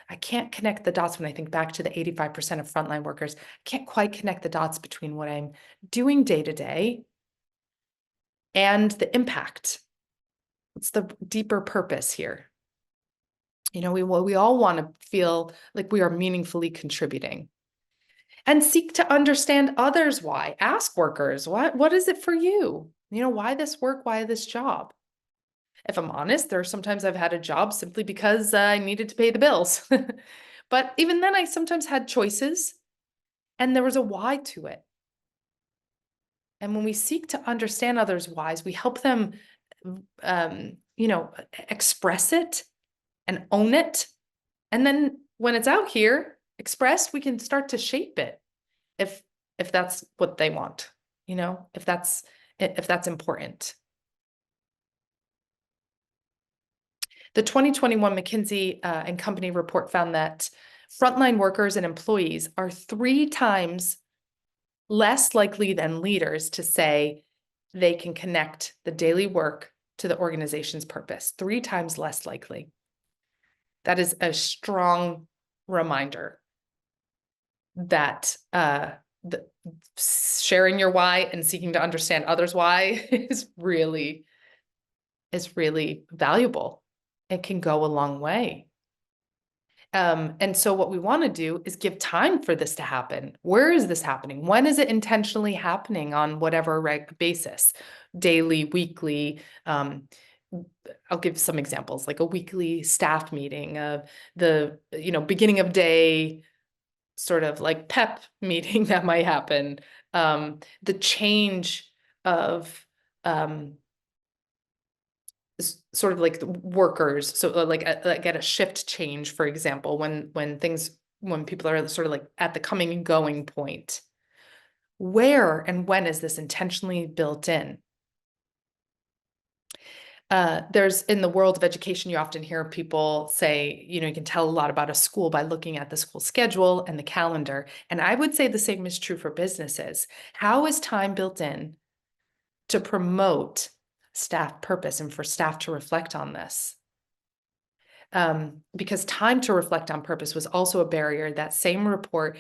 I can't connect the dots when I think back to the 85% of frontline workers. I can't quite connect the dots between what I'm doing day to day and the impact. What's the deeper purpose here? We all want to feel like we are meaningfully contributing. And seek to understand others' why. Ask workers, what is it for you? Why this work? Why this job? If I'm honest, there are sometimes I've had a job simply because I needed to pay the bills. But even then, I sometimes had choices and there was a why to it. And when we seek to understand others' whys, we help them, express it and own it. And then when it's out here expressed, we can start to shape it if that's what they want, if that's important. The 2021 McKinsey and Company report found that frontline workers and employees are 3 times less likely than leaders to say they can connect the daily work to the organization's purpose. 3 times less likely. That is a strong reminder that sharing your why and seeking to understand others' why is really valuable. It can go a long way. And so what we want to do is give time for this to happen. Where is this happening? When is it intentionally happening on whatever basis? Daily, weekly. I'll give some examples, like a weekly staff meeting, of the beginning of day sort of like pep meeting that might happen. The change of sort of like the workers. So like at a shift change, for example, when people are sort of like at the coming and going point, where and when is this intentionally built in? There's in the world of education, you often hear people say, you can tell a lot about a school by looking at the school schedule and the calendar. And I would say the same is true for businesses. How is time built in to promote staff purpose and for staff to reflect on this? Because time to reflect on purpose was also a barrier. That same report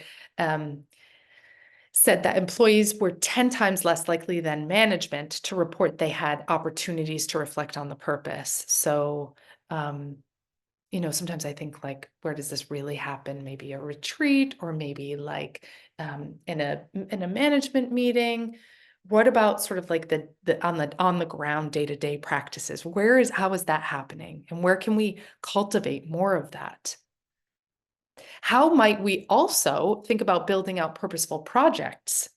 said that employees were 10 times less likely than management to report they had opportunities to reflect on the purpose. So, sometimes I think like, where does this really happen? Maybe a retreat, or maybe like in a management meeting. What about sort of like the on the ground day-to-day practices? How is that happening? And where can we cultivate more of that? How might we also think about building out purposeful projects?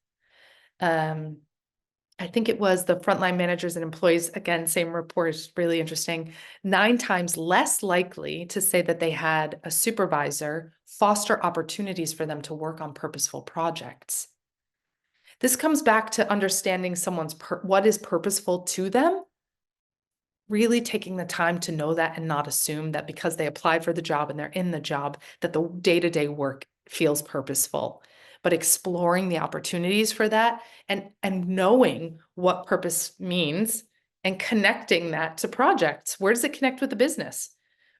I think it was the frontline managers and employees, again, same report is really interesting, 9 times less likely to say that they had a supervisor foster opportunities for them to work on purposeful projects. This comes back to understanding what is purposeful to them, really taking the time to know that and not assume that because they applied for the job and they're in the job, that the day-to-day work feels purposeful, but exploring the opportunities for that and knowing what purpose means and connecting that to projects. Where does it connect with the business?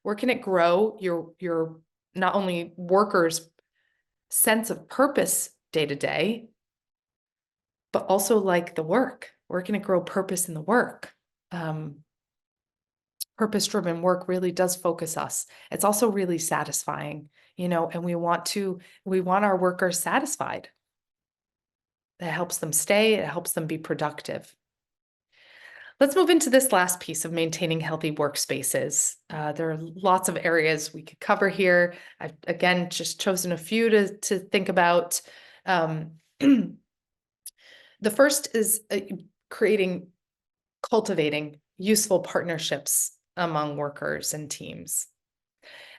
Where can it grow your not only workers' sense of purpose day to day, but also like the work? Where can it grow purpose in the work? Purpose-driven work really does focus us. It's also really satisfying, and we want our workers satisfied. That helps them stay, it helps them be productive. Let's move into this last piece of maintaining healthy workspaces. There are lots of areas we could cover here. I've, again, just chosen a few to think about. The first is cultivating useful partnerships among workers and teams.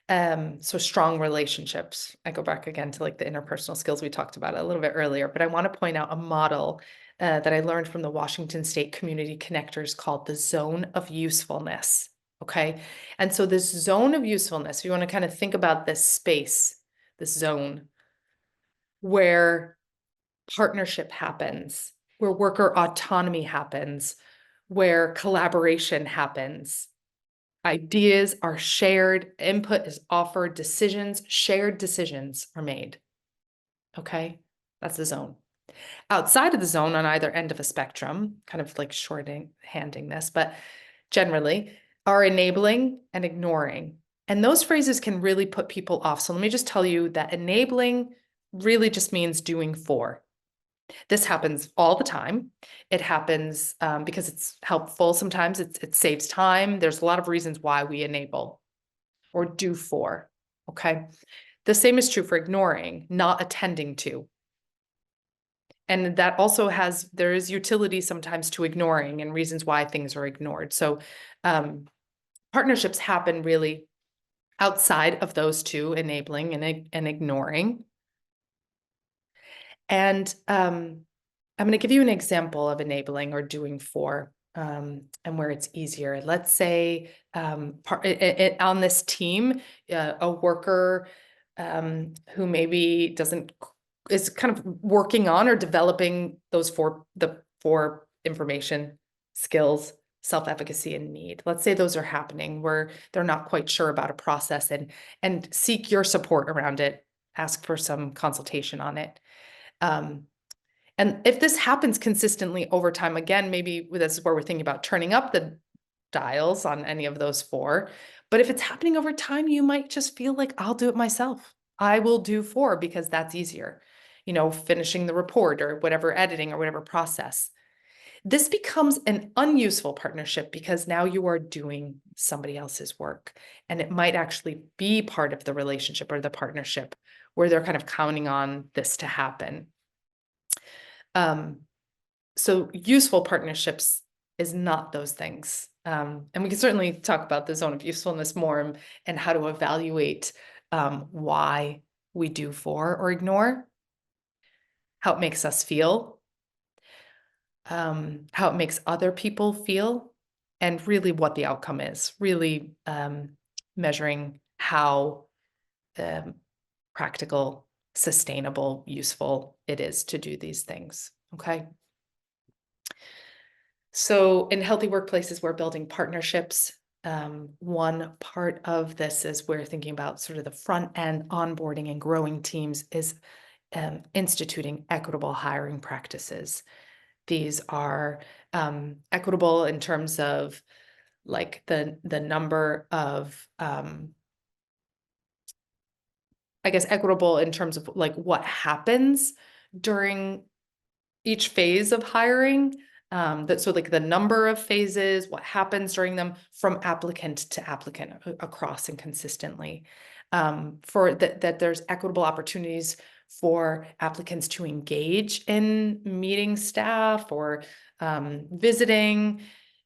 So strong relationships. I go back again to like the interpersonal skills we talked about a little bit earlier, but I want to point out a model that I learned from the Washington State Community Connectors called the zone of usefulness. Okay. And so this zone of usefulness, if you want to kind of think about this space, this zone where partnership happens, where worker autonomy happens, where collaboration happens, ideas are shared, input is offered, shared decisions are made. Okay, that's the zone. Outside of the zone on either end of a spectrum, kind of like handing this, but generally are enabling and ignoring. And those phrases can really put people off. So let me just tell you that enabling really just means doing for. This happens all the time. It happens because it's helpful. Sometimes it saves time. There's a lot of reasons why we enable or do for. Okay. The same is true for ignoring, not attending to. And that also there is utility sometimes to ignoring and reasons why things are ignored. So partnerships happen really outside of those two, enabling and ignoring. And I'm going to give you an example of enabling or doing for, and where it's easier. Let's say on this team, a worker who maybe is kind of working on or developing the four information skills, self-efficacy, and need. Let's say those are happening where they're not quite sure about a process and seek your support around it. Ask for some consultation on it. And if this happens consistently over time, again, maybe this is where we're thinking about turning up the dials on any of those four. But if it's happening over time, you might just feel like, I'll do it myself. I will do four because that's easier, finishing the report or whatever editing or whatever process. This becomes an unuseful partnership because now you are doing somebody else's work, and it might actually be part of the relationship or the partnership where they're kind of counting on this to happen. So useful partnerships is not those things. And we can certainly talk about the zone of usefulness more and how to evaluate why we do for or ignore, how it makes us feel, how it makes other people feel, and really what the outcome is, really measuring how practical, sustainable, useful it is to do these things, okay? So in healthy workplaces, we're building partnerships. One part of this is we're thinking about sort of the front end onboarding and growing teams is instituting equitable hiring practices. These are equitable in terms of like the number of I guess equitable in terms of like what happens during each phase of hiring. So like the number of phases, what happens during them from applicant to applicant across and consistently. For that there's equitable opportunities for applicants to engage in meeting staff or visiting,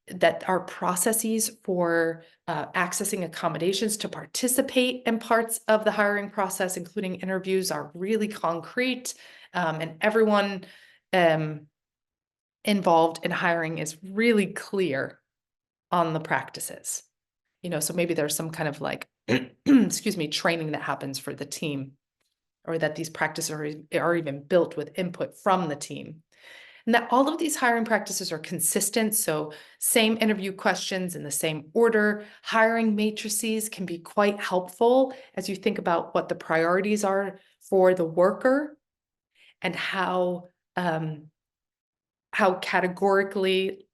that our processes for accessing accommodations to participate in parts of the hiring process, including interviews, are really concrete, and everyone involved in hiring is really clear on the practices. So maybe there's some kind of like, excuse me, training that happens for the team, or that these practices are even built with input from the team. And that all of these hiring practices are consistent. So same interview questions in the same order. Hiring matrices can be quite helpful as you think about what the priorities are for the worker and how categorically,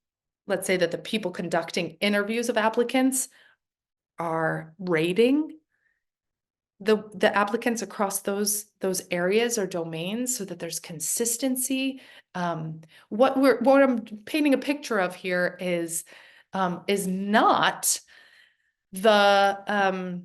let's say that the people conducting interviews of applicants are rating the applicants across those areas or domains, so that there's consistency. What I'm painting a picture of here is not the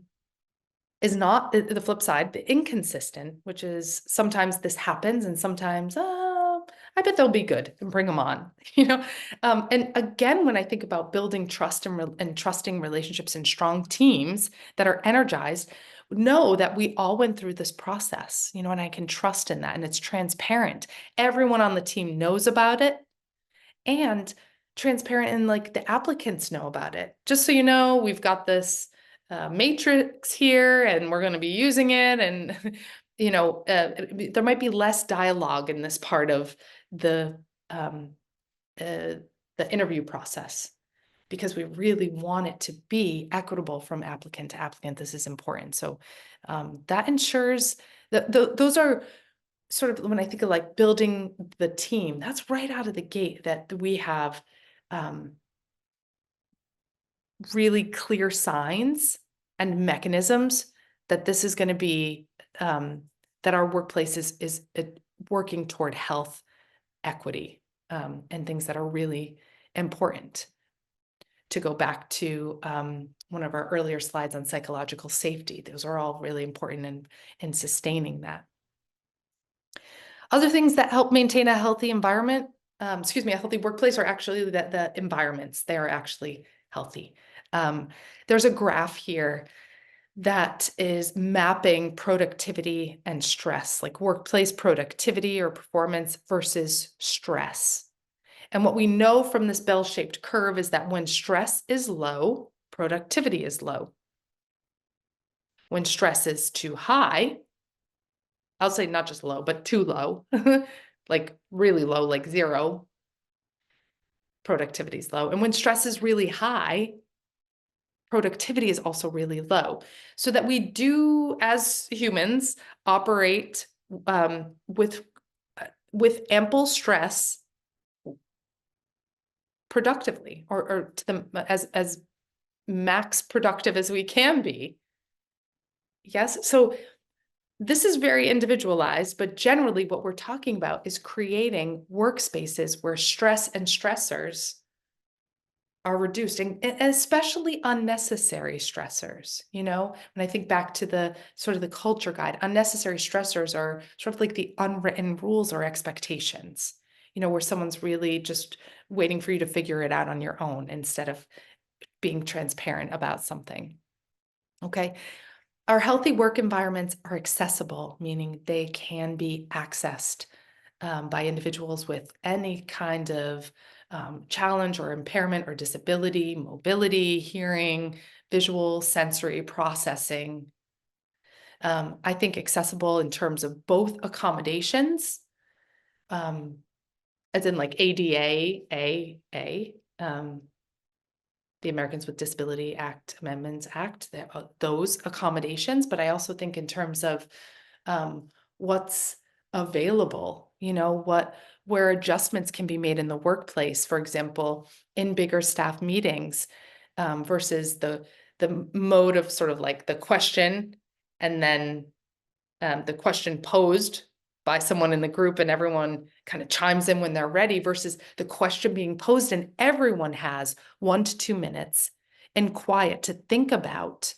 flip side, the inconsistent, which is sometimes this happens and sometimes, I bet they'll be good and bring them on, And again, when I think about building trust and trusting relationships and strong teams that are energized, know that we all went through this process, and I can trust in that, and it's transparent. Everyone on the team knows about it, and transparent, and like the applicants know about it. Just so you know, we've got this matrix here and we're going to be using it, and there might be less dialogue in this part of the interview process, because we really want it to be equitable from applicant to applicant. This is important. So that ensures that those are sort of, when I think of like building the team, that's right out of the gate, that we have really clear signs and mechanisms that this is going to be, that our workplace is working toward health, equity, and things that are really important. To go back to one of our earlier slides on psychological safety, those are all really important in sustaining that. Other things that help maintain a healthy environment, a healthy workplace, are actually that the environments, they are actually healthy. There's a graph here that is mapping productivity and stress, like workplace productivity or performance versus stress. And what we know from this bell-shaped curve is that when stress is low, productivity is low. When stress is too high, I'll say not just low, but too low, like really low, like zero, productivity is low. And when stress is really high, productivity is also really low. So that we do, as humans, operate with ample stress productively, or to them as max productive as we can be. Yes. So this is very individualized, but generally what we're talking about is creating workspaces where stress and stressors are reduced, and especially unnecessary stressors. When I think back to the sort of the culture guide, unnecessary stressors are sort of like the unwritten rules or expectations, where someone's really just waiting for you to figure it out on your own, instead of being transparent about something. Okay. Our healthy work environments are accessible, meaning they can be accessed by individuals with any kind of challenge or impairment or disability, mobility, hearing, visual, sensory processing. I think accessible in terms of both accommodations, as in like ADA, the Americans with Disability Act Amendments Act, those accommodations, but I also think in terms of what's available, where adjustments can be made in the workplace, for example, in bigger staff meetings, versus the mode of sort of like the question and then the question posed by someone in the group and everyone kind of chimes in when they're ready, versus the question being posed and everyone has 1 to 2 minutes in quiet to think about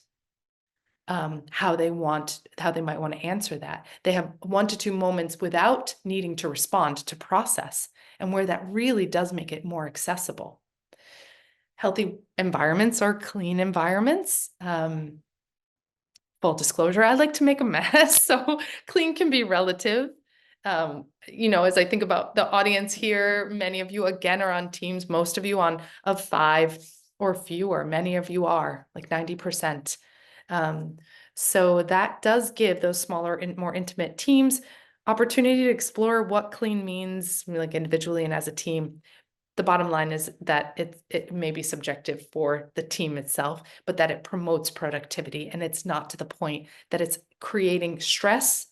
how they might want to answer that. They have 1 to 2 moments without needing to respond, to process, and where that really does make it more accessible. Healthy environments are clean environments. Full disclosure, I like to make a mess, so clean can be relative. As I think about the audience here, many of you again are on teams, most of you of 5 or fewer, many of you are like 90%. So that does give those smaller and more intimate teams opportunity to explore what clean means, like individually and as a team. The bottom line is that it may be subjective for the team itself, but that it promotes productivity, and it's not to the point that it's creating stress,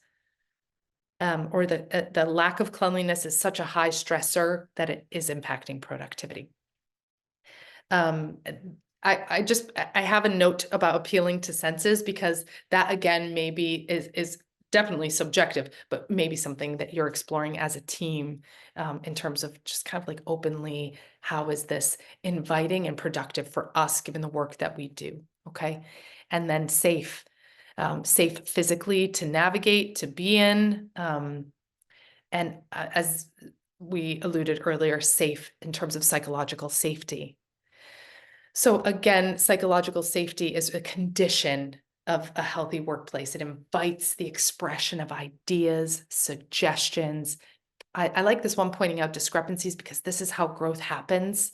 or the lack of cleanliness is such a high stressor that it is impacting productivity. I have a note about appealing to senses, because that again maybe is definitely subjective, but maybe something that you're exploring as a team, in terms of just kind of like openly, how is this inviting and productive for us given the work that we do? Okay. And then safe physically to navigate, to be in, and as we alluded earlier, safe in terms of psychological safety. So again, psychological safety is a condition of a healthy workplace. It invites the expression of ideas, suggestions. I like this one, pointing out discrepancies, because this is how growth happens.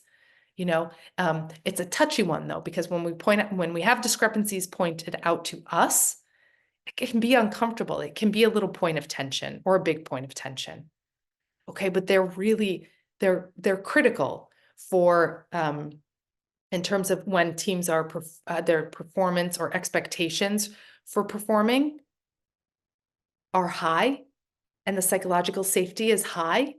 It's a touchy one though, because when we have discrepancies pointed out to us, it can be uncomfortable. It can be a little point of tension or a big point of tension. Okay, but they're critical for in terms of when teams are their performance or expectations for performing are high and the psychological safety is high,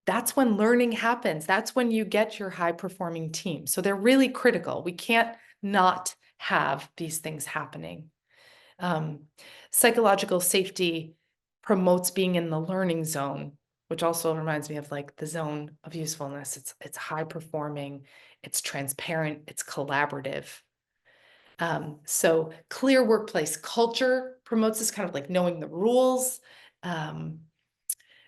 that's when learning happens. That's when you get your high performing team. So they're really critical. We can't not have these things happening. Psychological safety promotes being in the learning zone, which also reminds me of like the zone of usefulness. It's high performing, it's transparent, it's collaborative. So clear workplace culture promotes this kind of like knowing the rules,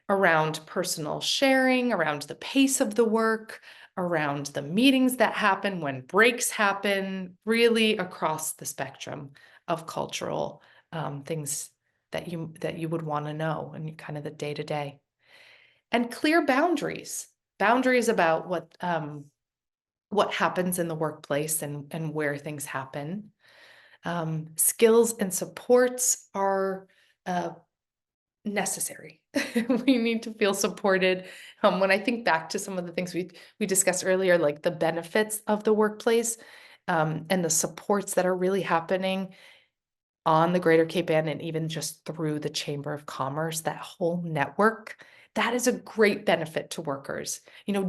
around personal sharing, around the pace of the work, around the meetings that happen, when breaks happen, really across the spectrum of cultural things that you would want to know and kind of the day-to-day. And clear boundaries about what happens in the workplace and where things happen. Skills and supports are necessary. We need to feel supported. When I think back to some of the things we discussed earlier, like the benefits of the workplace, and the supports that are really happening on the Greater Cape Ann and even just through the Chamber of Commerce, that whole network, that is a great benefit to workers.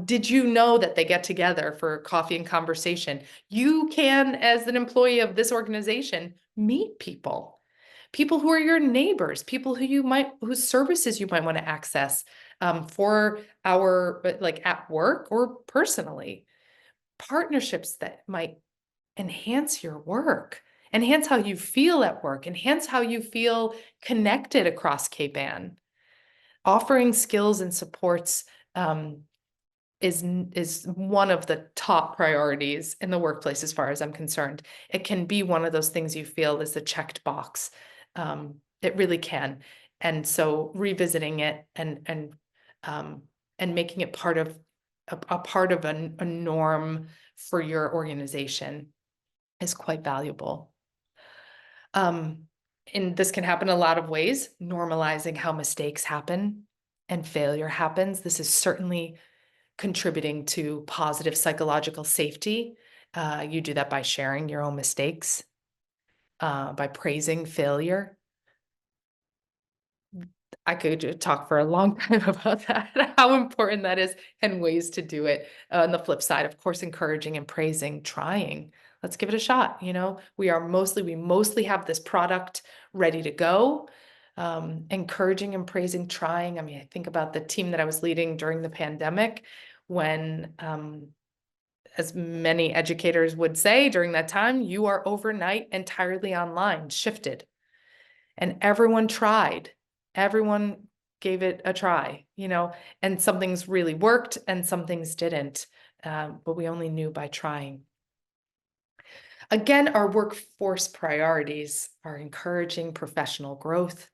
Did you know that they get together for coffee and conversation? You can, as an employee of this organization, meet people who are your neighbors, people whose services you might want to access, for like at work or personally. Partnerships that might enhance your work, enhance how you feel at work, enhance how you feel connected across Cape Ann. Offering skills and supports is one of the top priorities in the workplace, as far as I'm concerned. It can be one of those things you feel is a checked box. It really can. And so revisiting it and making it part of a part of a norm for your organization is quite valuable. And this can happen a lot of ways, normalizing how mistakes happen and failure happens. This is certainly contributing to positive psychological safety. You do that by sharing your own mistakes, by praising failure. I could talk for a long time about that, how important that is and ways to do it. On the flip side, of course, encouraging and praising, trying. Let's give it a shot. We mostly have this product ready to go. Encouraging and praising, trying. I mean, I think about the team that I was leading during the pandemic when, as many educators would say during that time, you are overnight entirely online, shifted. And everyone tried. Everyone gave it a try, and some things really worked and some things didn't. But we only knew by trying. Again, our workforce priorities are encouraging professional growth,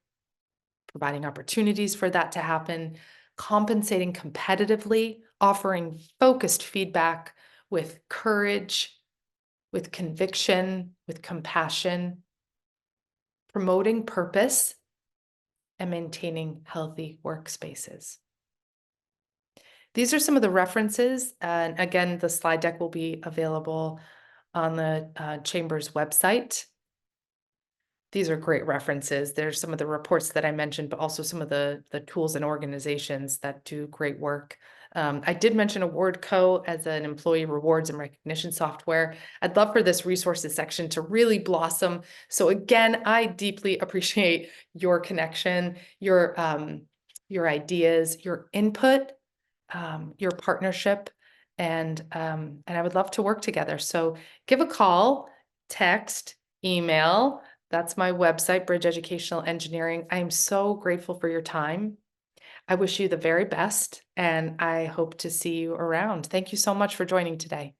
providing opportunities for that to happen, compensating competitively, offering focused feedback with courage, with conviction, with compassion, promoting purpose, and maintaining healthy workspaces. These are some of the references. And again, the slide deck will be available on the Chamber's website. These are great references. There's some of the reports that I mentioned, but also some of the tools and organizations that do great work. I did mention AwardCo as an employee rewards and recognition software. I'd love for this resources section to really blossom. So again, I deeply appreciate your connection, your ideas, your input, your partnership, and I would love to work together. So give a call, text, email. That's my website, Bridge Educational Engineering. I am so grateful for your time. I wish you the very best, and I hope to see you around. Thank you so much for joining today.